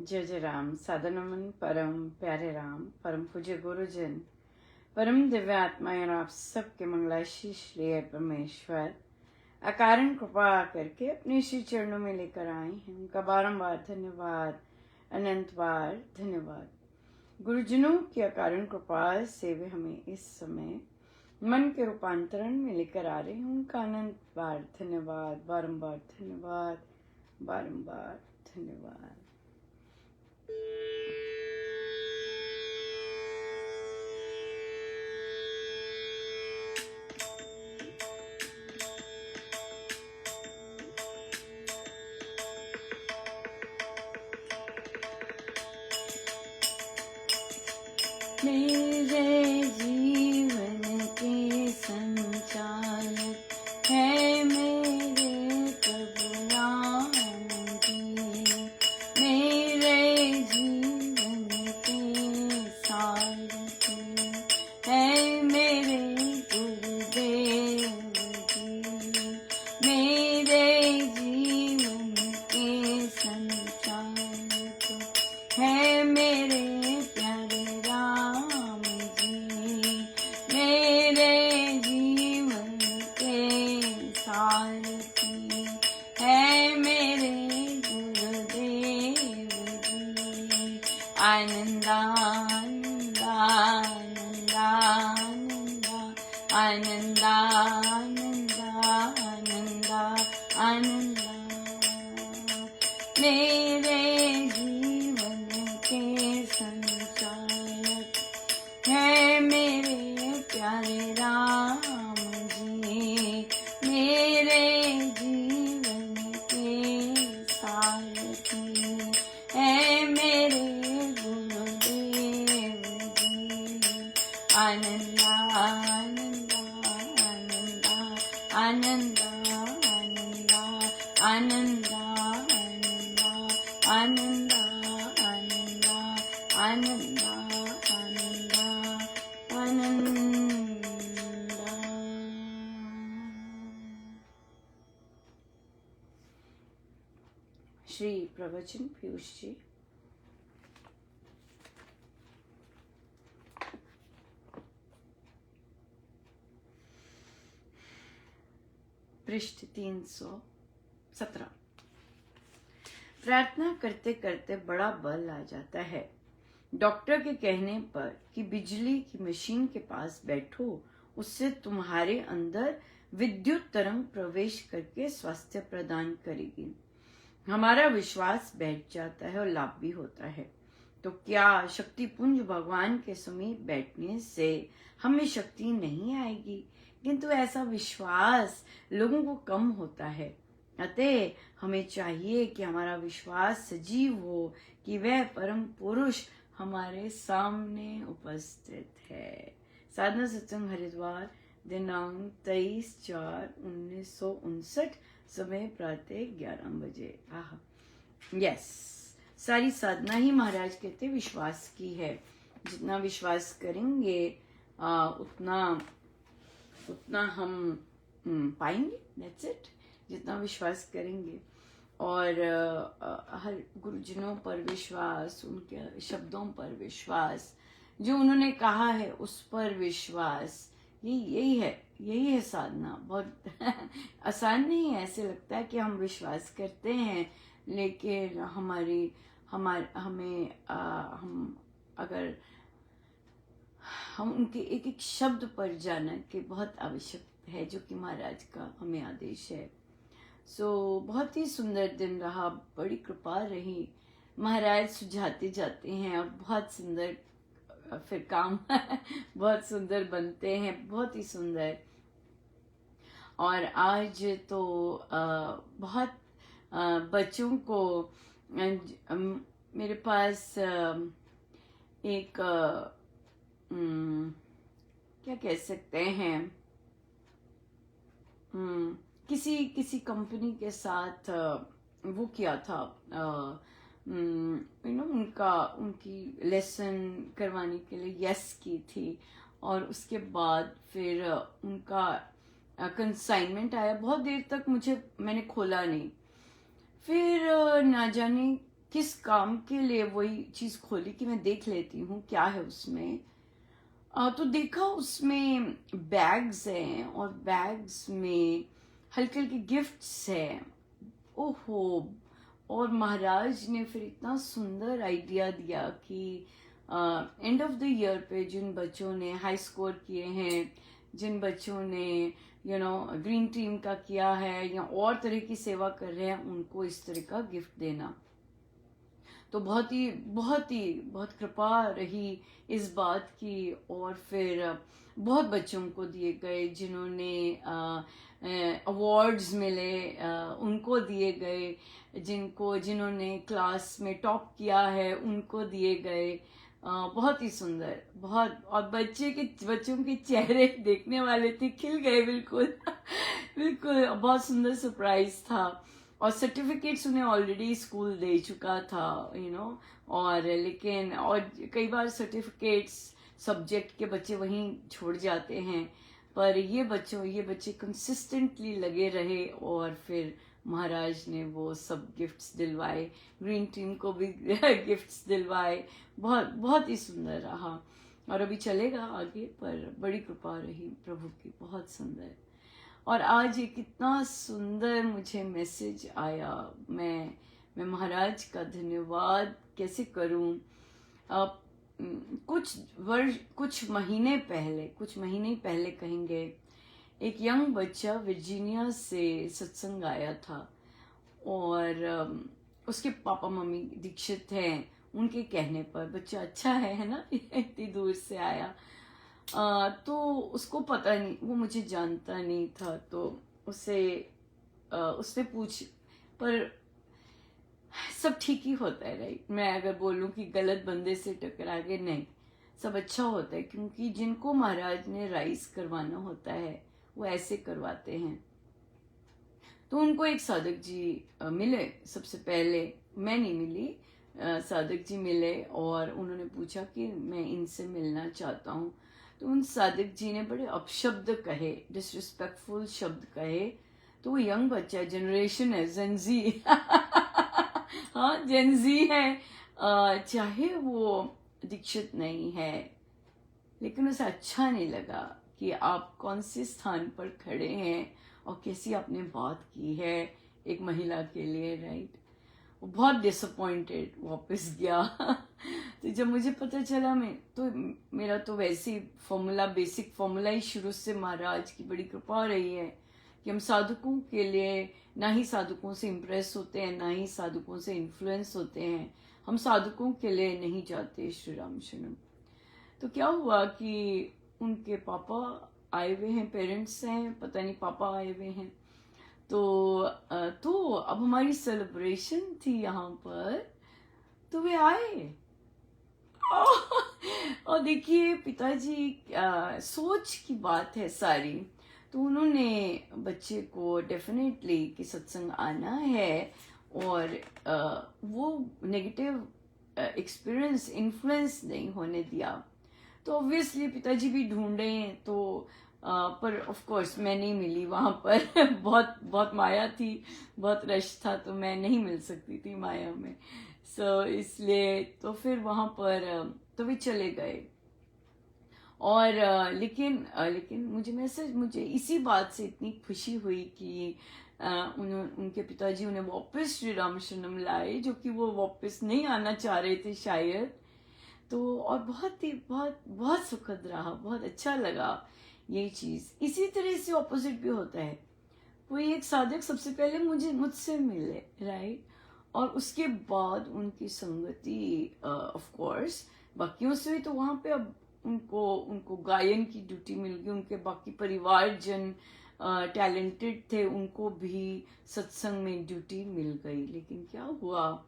जय जय राम। साधनमन परम प्यारे राम, परम पूज्य गुरुजन, परम दिव्य आत्माएं और आप सबके मंगलाशीष लिए परमेश्वर अकारण कृपा करके अपने श्री चरणों में लेकर आए हैं। उनका बारंबार धन्यवाद, अनंत बार धन्यवाद। गुरुजनों की अकारण कृपा से वे हमें इस समय मन के रूपांतरण में लेकर आ रहे हैं। उनका अनंत बार धन्यवाद, बारंबार धन्यवाद, बारंबार धन्यवाद। मेरे जीवन के संचालक है मेरे प्रभु राम जी। मेरे जीवन के सारथी है मेरे गुरुदेव जी। मेरे जीवन के संचालक है मेरे प्यारे राम जी। मेरे जीवन के सारथी है मेरे गुरुदेव जी। आनंदा आनंदा आनंदा आनंदा आनंदा आनंदा आनंदा मेरे जीवन के संचालक है मेरे प्यारे राम जी। मेरे जीवन के सारथी है मेरे गुरुदेव जी। आनंदा आनंदा आनंदा आनंदा आनंदा आनंदा आनंदा आनंदा आनंदा आनंदा आनंदा। श्री प्रवचन पीयूष जी। पृष्ठ 317। प्रार्थना करते करते बड़ा बल आ जाता है। डॉक्टर के कहने पर कि बिजली की मशीन के पास बैठो, उससे तुम्हारे अंदर विद्युत तरंग प्रवेश करके स्वास्थ्य प्रदान करेगी। हमारा विश्वास बैठ जाता है और लाभ भी होता है। तो क्या शक्तिपुंज भगवान के समीप बैठने से हमें शक्ति नहीं आएगी? किंतु ऐसा विश्वास लोगों को कम होता है। अतः हमें चाहिए कि हमारा विश्वास सजीव हो कि वह परम पुरुष हमारे सामने उपस्थित है। साधना सत्संग हरिद्वार, दिनांक 23/4/1959, समय प्रातः 11 बजे। यस, सारी साधना ही महाराज कहते विश्वास की है। जितना विश्वास करेंगे उतना हम पाएंगे। That's it. जितना विश्वास करेंगे और हर गुरुजनों पर विश्वास, उनके शब्दों पर विश्वास, जो उन्होंने कहा है उस पर विश्वास, यही है साधना। बहुत आसान नहीं है। ऐसे लगता है कि हम विश्वास करते हैं, लेकिन हम अगर हम उनके एक एक शब्द पर जाना कि बहुत आवश्यक है, जो कि महाराज का हमें आदेश है। बहुत ही सुंदर दिन रहा, बड़ी कृपा रही। महाराज सुझाते जाते हैं और बहुत सुंदर फिर काम बहुत सुंदर बनते हैं, बहुत ही सुंदर। और आज तो बहुत बच्चों को मेरे पास एक क्या कह सकते हैं, किसी कंपनी के साथ वो किया था, उनकी लेसन करवाने के लिए यस की थी। और उसके बाद फिर उनका कंसाइनमेंट आया। बहुत देर तक मैंने खोला नहीं। फिर ना जाने किस काम के लिए वही चीज खोली कि मैं देख लेती हूँ क्या है उसमें। तो देखा उसमें बैग्स हैं और बैग्स में हल्के हल्के गिफ्ट्स हैं। ओहो। और महाराज ने फिर इतना सुंदर आइडिया दिया कि एंड ऑफ द ईयर पे जिन बच्चों ने हाई स्कोर किए हैं, जिन बच्चों ने ग्रीन टीम का किया है या और तरह की सेवा कर रहे हैं, उनको इस तरह का गिफ्ट देना। तो बहुत कृपा रही इस बात की। और फिर बहुत बच्चों को दिए गए जिन्होंने अवार्ड्स मिले, उनको दिए गए, जिन्होंने क्लास में टॉप किया है उनको दिए गए। बहुत ही सुंदर, बहुत। और बच्चों के चेहरे देखने वाले थे, खिल गए बिल्कुल। बिल्कुल बहुत सुंदर सरप्राइज था। और सर्टिफिकेट्स उन्हें ऑलरेडी स्कूल दे चुका था, और लेकिन और कई बार सर्टिफिकेट्स सब्जेक्ट के बच्चे वहीं छोड़ जाते हैं, पर ये बच्चे कंसिस्टेंटली लगे रहे और फिर महाराज ने वो सब गिफ्ट्स दिलवाए, ग्रीन टीम को भी गिफ्ट्स दिलवाए। बहुत बहुत ही सुंदर रहा और अभी चलेगा आगे, पर बड़ी कृपा रही प्रभु की, बहुत सुंदर। और आज ये कितना सुंदर मुझे मैसेज आया। मैं महाराज का धन्यवाद कैसे करूं। अब कुछ महीने पहले कहेंगे, एक यंग बच्चा वर्जीनिया से सत्संग आया था और उसके पापा मम्मी दीक्षित हैं। उनके कहने पर बच्चा अच्छा है ना, इतनी दूर से आया। तो उसको पता नहीं, वो मुझे जानता नहीं था, तो उसने पूछ, पर सब ठीक ही होता है, राइट। मैं अगर बोलूं कि गलत बंदे से टकरा गए, नहीं, सब अच्छा होता है, क्योंकि जिनको महाराज ने राइज करवाना होता है वो ऐसे करवाते हैं। तो उनको एक साधक जी मिले। सबसे पहले मैं नहीं मिली, साधक जी मिले और उन्होंने पूछा कि मैं इनसे मिलना चाहता हूँ। तो उन साधक जी ने बड़े अपशब्द कहे, डिसरिस्पेक्टफुल शब्द कहे। तो वो यंग बच्चा, जनरेशन है, जेनजी हाँ जेनजी है। चाहे वो दीक्षित नहीं है, लेकिन उसे अच्छा नहीं लगा कि आप कौन से स्थान पर खड़े हैं और कैसी आपने बात की है एक महिला के लिए, राइट। वो बहुत डिसअपॉइंटेड वापस गया। तो जब मुझे पता चला, मेरा तो वैसे ही बेसिक फॉर्मूला ही शुरू से महाराज की बड़ी कृपा रही है कि हम साधकों के लिए ना ही साधकों से इम्प्रेस होते हैं, ना ही साधकों से इन्फ्लुएंस होते हैं। हम साधकों के लिए नहीं जाते, श्री राम शरणम। तो क्या हुआ कि उनके पापा आए हुए हैं, पेरेंट्स हैं, पता नहीं पापा आए हुए हैं। तो अब हमारी सेलिब्रेशन थी यहाँ पर, तो वे आए। और देखिए पिताजी, सोच की बात है सारी। तो उन्होंने बच्चे को डेफिनेटली कि सत्संग आना है, और वो नेगेटिव एक्सपीरियंस इन्फ्लुएंस नहीं होने दिया। तो ऑब्वियसली पिताजी भी ढूंढे, तो पर ऑफ कोर्स मैं नहीं मिली वहां पर। बहुत माया थी, बहुत रश था, तो मैं नहीं मिल सकती थी माया में। इसलिए तो फिर वहां पर तो वे चले गए। और लेकिन मुझे इसी बात से इतनी खुशी हुई कि उनके पिताजी उन्हें वापस श्री राम शरणम लाए, जो कि वो वापस नहीं आना चाह रहे थे शायद। तो और बहुत बहुत सुखद रहा, बहुत अच्छा लगा ये चीज। इसी तरह से ऑपोजिट भी होता है। कोई एक साधक सबसे पहले मुझसे मिले, राइट, और उसके बाद उनकी संगति ऑफ कोर्स बाकियों से हुई। तो वहां पे अब उनको गायन की ड्यूटी मिल गई। उनके बाकी परिवारजन टैलेंटेड थे, उनको भी सत्संग में ड्यूटी मिल गई। लेकिन क्या हुआ,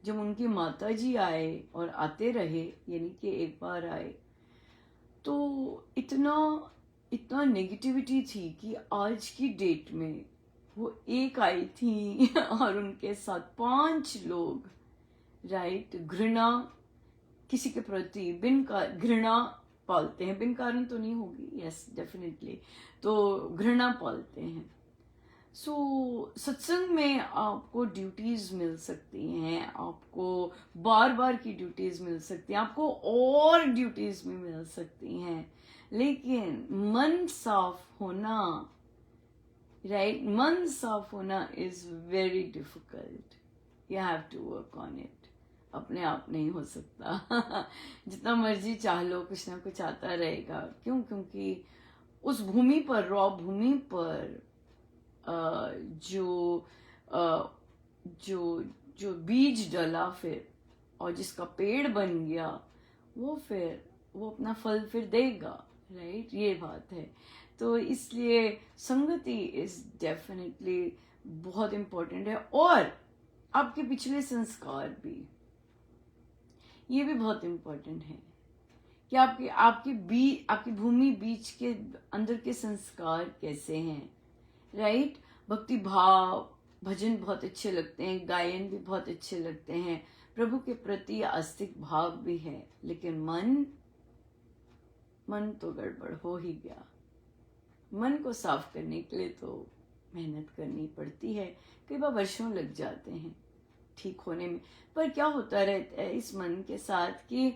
जब उनकी माता जी आए और आते रहे, यानी कि एक बार आए, तो इतना नेगेटिविटी थी कि आज की डेट में वो एक आई थी और उनके साथ 5 लोग, राइट। घृणा किसी के प्रति घृणा पालते हैं, बिन कारण तो नहीं होगी, यस डेफिनेटली, तो घृणा पालते हैं। सत्संग में आपको ड्यूटीज मिल सकती हैं, आपको बार बार की ड्यूटीज मिल सकती हैं, आपको और ड्यूटीज भी मिल सकती हैं, लेकिन मन साफ होना, राइट, मन साफ होना is very difficult. You have to work on it. अपने आप नहीं हो सकता. जितना मर्जी चाह लो, कुछ ना कुछ आता रहेगा. क्यों? क्योंकि उस भूमि पर, रॉ भूमि पर जो जो जो बीज डला फिर, और जिसका पेड़ बन गया, वो अपना फल फिर देगा. राइट, ये बात है. तो इसलिए संगति इज डेफिनेटली बहुत इम्पोर्टेंट है. और आपके पिछले संस्कार भी, ये भी बहुत इम्पोर्टेंट है कि आपकी भूमि बीज के अंदर के संस्कार कैसे हैं. राइट, भक्ति भाव, भजन बहुत अच्छे लगते हैं, गायन भी बहुत अच्छे लगते हैं, प्रभु के प्रति आस्तिक भाव भी है, लेकिन मन तो गड़बड़ हो ही गया. मन को साफ करने के लिए तो मेहनत करनी पड़ती है, कई बार वर्षों लग जाते हैं ठीक होने में. पर क्या होता रहता है इस मन के साथ कि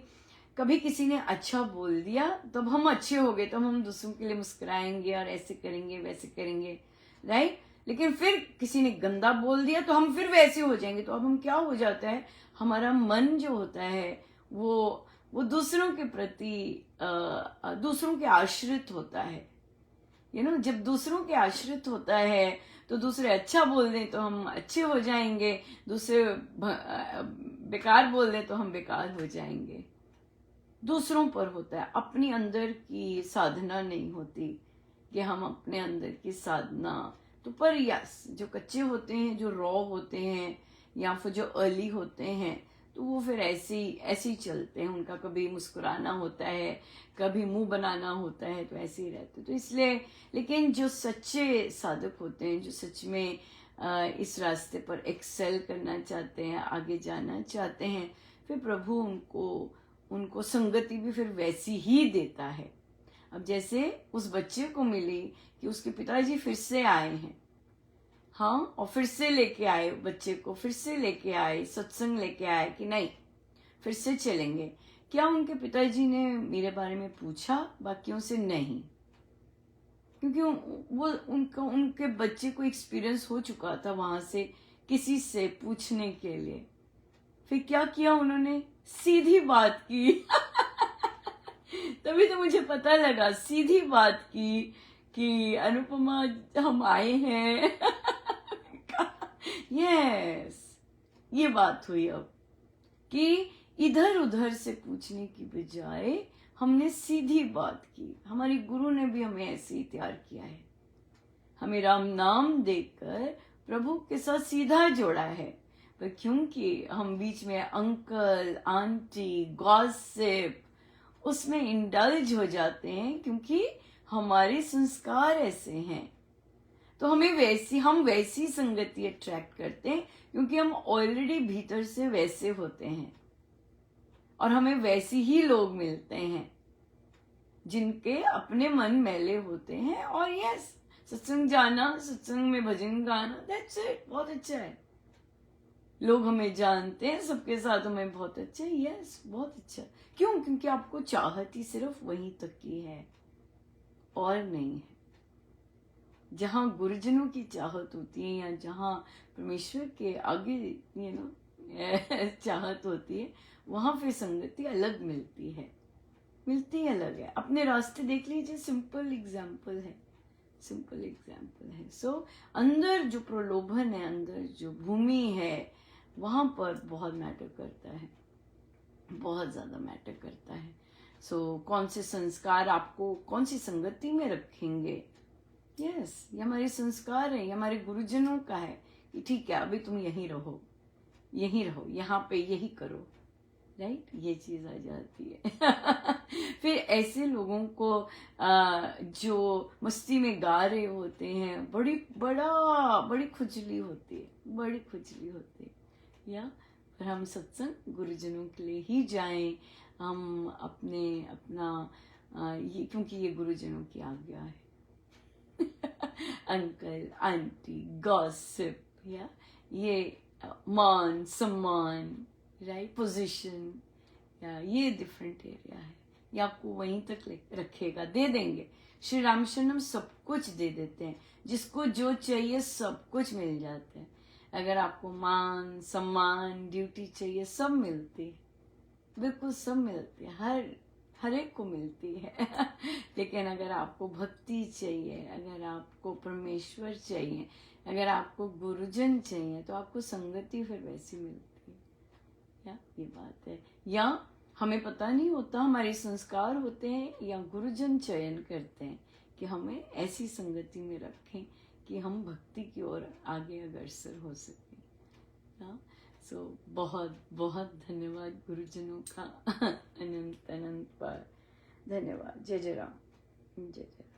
कभी किसी ने अच्छा बोल दिया तब हम अच्छे हो गए, तब हम दूसरों के लिए मुस्कुराएंगे और ऐसे करेंगे वैसे करेंगे. राइट, लेकिन फिर किसी ने गंदा बोल दिया तो हम फिर वैसे हो जाएंगे. तो अब हम क्या हो जाता है, हमारा मन जो होता है वो दूसरों के प्रति दूसरों के आश्रित होता है. जब दूसरों के आश्रित होता है तो दूसरे अच्छा बोल दें तो हम अच्छे हो जाएंगे, दूसरे बेकार बोल दें तो हम बेकार हो जाएंगे. दूसरों पर होता है, अपनी अंदर की साधना नहीं होती कि हम अपने अंदर की साधना. तो पर यस, जो कच्चे होते हैं, जो रॉ होते हैं, या फिर जो अर्ली होते हैं, तो वो फिर ऐसे ही चलते हैं. उनका कभी मुस्कुराना होता है, कभी मुंह बनाना होता है, तो ऐसे ही रहते. तो इसलिए, लेकिन जो सच्चे साधक होते हैं, जो सच में इस रास्ते पर एक्सेल करना चाहते हैं, आगे जाना चाहते हैं, फिर प्रभु उनको संगति भी फिर वैसी ही देता है. अब जैसे उस बच्चे को मिली कि उसके पिताजी फिर से आए हैं, हाँ, और फिर से लेके आए बच्चे को, फिर से लेके आए, सत्संग लेके आए कि नहीं फिर से चलेंगे. क्या उनके पिताजी ने मेरे बारे में पूछा? बाकियों से नहीं, क्योंकि वो उनके बच्चे को एक्सपीरियंस हो चुका था वहां से किसी से पूछने के लिए. फिर क्या किया उन्होंने? सीधी बात की. तभी तो मुझे पता लगा, सीधी बात की कि अनुपमा हम आए हैं. यस, ये बात हुई अब कि इधर उधर से पूछने की बजाय हमने सीधी बात की. हमारी गुरु ने भी हमें ऐसे ही तैयार किया है, हमें राम नाम देकर प्रभु के साथ सीधा जोड़ा है. पर क्योंकि हम बीच में अंकल आंटी गॉसिप उसमें इंडल्ज हो जाते हैं, क्योंकि हमारे संस्कार ऐसे हैं, तो हम वैसी संगति अट्रैक्ट करते हैं, क्योंकि हम ऑलरेडी भीतर से वैसे होते हैं और हमें वैसे ही लोग मिलते हैं जिनके अपने मन मैले होते हैं. और यस, सत्संग जाना, सत्संग में भजन गाना, दैट्स इट, बहुत अच्छा है. लोग हमें जानते हैं, सबके साथ हमें बहुत अच्छा है. यस, बहुत अच्छा. क्यों? क्योंकि आपको चाहत ही सिर्फ वहीं तक की है और नहीं है. जहां गुरुजनों की चाहत होती है, या जहां परमेश्वर के आगे चाहत होती है, वहां फिर संगति अलग मिलती है, अलग है. अपने रास्ते देख लीजिए, सिंपल एग्जाम्पल है. सो अंदर जो प्रलोभन है, अंदर जो भूमि है, वहां पर बहुत मैटर करता है, बहुत ज्यादा मैटर करता है. कौन से संस्कार आपको कौन सी संगति में रखेंगे. यस, ये हमारे संस्कार है, ये हमारे गुरुजनों का है कि ठीक है, अभी तुम यहीं रहो, यहाँ पे यही करो. राइट, ये चीज आ जाती है. फिर ऐसे लोगों को जो मस्ती में गा रहे होते हैं, बड़ी खुजली होती है. या फिर हम सत्संग गुरुजनों के लिए ही जाएं, हम अपना ये, क्योंकि ये गुरुजनों की आज्ञा है. अंकल आंटी गॉसिप, या ये मान सम्मान, राइट, पोजीशन, या ये डिफरेंट एरिया है, ये आपको वहीं तक रखेगा, दे देंगे। श्री रामशरणम सब कुछ दे देते हैं, जिसको जो चाहिए सब कुछ मिल जाता है। अगर आपको मान सम्मान ड्यूटी चाहिए, सब मिलती है, बिल्कुल सब मिलती है, हर एक को मिलती है। लेकिन अगर आपको भक्ति चाहिए, अगर आपको परमेश्वर चाहिए, अगर आपको गुरुजन चाहिए, तो आपको संगति फिर वैसी मिलती है। या ये बात है, या हमें पता नहीं होता, हमारे संस्कार होते हैं, या गुरुजन चयन करते हैं कि हमें ऐसी संगति में रखें कि हम भक्ति की ओर आगे अग्रसर हो सकें। सो बहुत बहुत धन्यवाद गुरुजनों का, अनंत अनंत बार धन्यवाद। जय जय राम, जय जय राम।